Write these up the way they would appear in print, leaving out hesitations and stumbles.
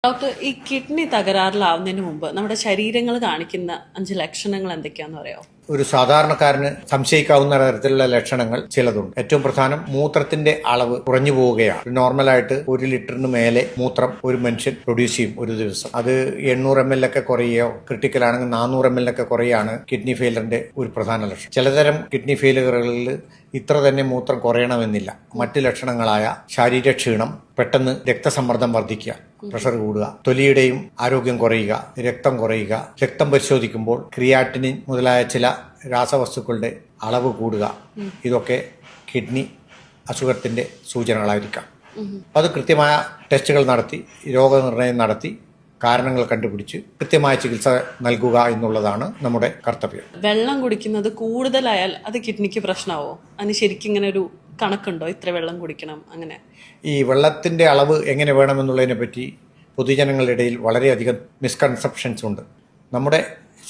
Doctor, ഈ kidney തകരാറിലാവുന്നതിന് മുമ്പ് നമ്മുടെ ശരീരങ്ങൾ കാണിക്കുന്ന 5 ലക്ഷണങ്ങൾ എന്തൊക്കെയാന്ന് പറയാമോ? ഒരു സാധാരണക്കാരന് സംശയിക്കാവുന്ന തരത്തിലുള്ള ലക്ഷണങ്ങൾ ചിലതുണ്ട്. ഏറ്റവും പ്രധാനം മൂത്രത്തിന്റെ അളവ് കുറഞ്ഞു പോവുകയാണ്. നോർമലായിട്ട് 1 ലിറ്ററിന് മേലെ മൂത്രം ഒരു മനുഷ്യൻ പ്രൊഡ്യൂസ് ചെയ്യും ഒരു ദിവസം. അത് 800 ml ഒക്കെ കുറയുകയോ ക്രിട്ടിക്കൽ ആണെങ്കിൽ 400 ml ഒക്കെ കുറയാണ് കിഡ്നി ഫെയിലറിന്റെ ഒരു പ്രധാന ലക്ഷണം. ചിലതരം കിഡ്നി ഫെയിലുകളിൽ ഇത്ര തന്നെ മൂത്രം കുറയണമെന്നില്ല. മറ്റ് ലക്ഷണങ്ങളായ ശാരീരക്ഷീണം, പെട്ടെന്ന് രക്തസമ്മർദ്ദം വർദ്ധിക്കുക, പ്രഷർ കൂടുക, തൊലിയുടെയും ആരോഗ്യം കുറയുക, രക്തം കുറയുക, രക്തം പരിശോധിക്കുമ്പോൾ ക്രിയാറ്റിനിൻ മുതലായ ചില രാസവസ്തുക്കളുടെ അളവ് കൂടുക, ഇതൊക്കെ കിഡ്നി അസുഖത്തിന്റെ സൂചനകളായിരിക്കാം. അത് കൃത്യമായ ടെസ്റ്റുകൾ നടത്തി രോഗനിർണയം നടത്തി കാരണങ്ങൾ കണ്ടുപിടിച്ച് കൃത്യമായ ചികിത്സ നൽകുക എന്നുള്ളതാണ് നമ്മുടെ കർത്തവ്യം. വെള്ളം കുടിക്കുന്നത് കൂടുതലായാൽ അത് കിഡ്നിക്ക് പ്രശ്നമാവോ? അതിന് ശരിക്കും ഇങ്ങനെ ഒരു കണക്കുണ്ടോ? ഇത്ര വെള്ളം കുടിക്കണം അങ്ങനെ? ഈ വെള്ളത്തിന്റെ അളവ് എങ്ങനെ വേണമെന്നുള്ളതിനെ പറ്റി പൊതുജനങ്ങളുടെ ഇടയിൽ വളരെയധികം മിസ്കൺസെപ്ഷൻസ് ഉണ്ട്. നമ്മുടെ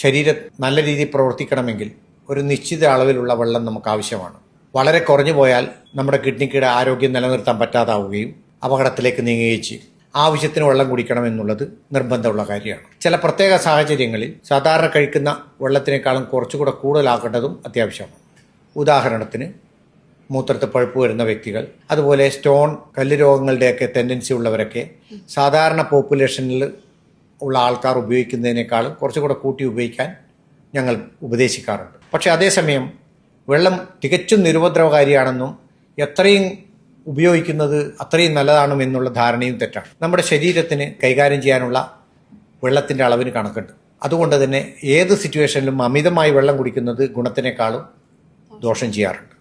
ശരീരം നല്ല രീതിയിൽ പ്രവർത്തിക്കണമെങ്കിൽ ഒരു നിശ്ചിത അളവിലുള്ള വെള്ളം നമുക്ക് ആവശ്യമാണ്. വളരെ കുറഞ്ഞു പോയാൽ നമ്മുടെ കിഡ്നിയുടെ ആരോഗ്യം നിലനിർത്താൻ പറ്റാതാവുകയും അപകടത്തിലേക്ക് നീങ്ങുകയും ചെയ്യും. ആവശ്യത്തിന് വെള്ളം കുടിക്കണം എന്നുള്ളത് നിർബന്ധമുള്ള കാര്യമാണ്. ചില പ്രത്യേക സാഹചര്യങ്ങളിൽ സാധാരണ കഴിക്കുന്ന വെള്ളത്തിനേക്കാളും കുറച്ചുകൂടെ കൂടുതലാക്കേണ്ടതും അത്യാവശ്യമാണ്. ഉദാഹരണത്തിന് മൂത്രത്തിൽ പഴുപ്പ് വരുന്ന വ്യക്തികൾ, അതുപോലെ സ്റ്റോൺ, കല്ല് രോഗങ്ങളുടെയൊക്കെ ടെൻഡൻസി ഉള്ളവരൊക്കെ സാധാരണ പോപ്പുലേഷനിൽ ഉള്ള ആൾക്കാർ ഉപയോഗിക്കുന്നതിനേക്കാളും കുറച്ചുകൂടെ കൂട്ടി ഉപയോഗിക്കാൻ ഞങ്ങൾ ഉപദേശിക്കാറുണ്ട്. പക്ഷേ അതേസമയം വെള്ളം തികച്ചും നിരുപദ്രവകാരിയാണെന്നും എത്രയും ഉപയോഗിക്കുന്നത് അത്രയും നല്ലതാണെന്നും എന്നുള്ള ധാരണയും തെറ്റാണ്. നമ്മുടെ ശരീരത്തിന് കൈകാര്യം ചെയ്യാനുള്ള വെള്ളത്തിൻ്റെ അളവിന് കണക്കുണ്ട്. അതുകൊണ്ട് തന്നെ ഏത് സിറ്റുവേഷനിലും അമിതമായി വെള്ളം കുടിക്കുന്നത് ഗുണത്തിനേക്കാളും ദോഷം ചെയ്യാറുണ്ട്.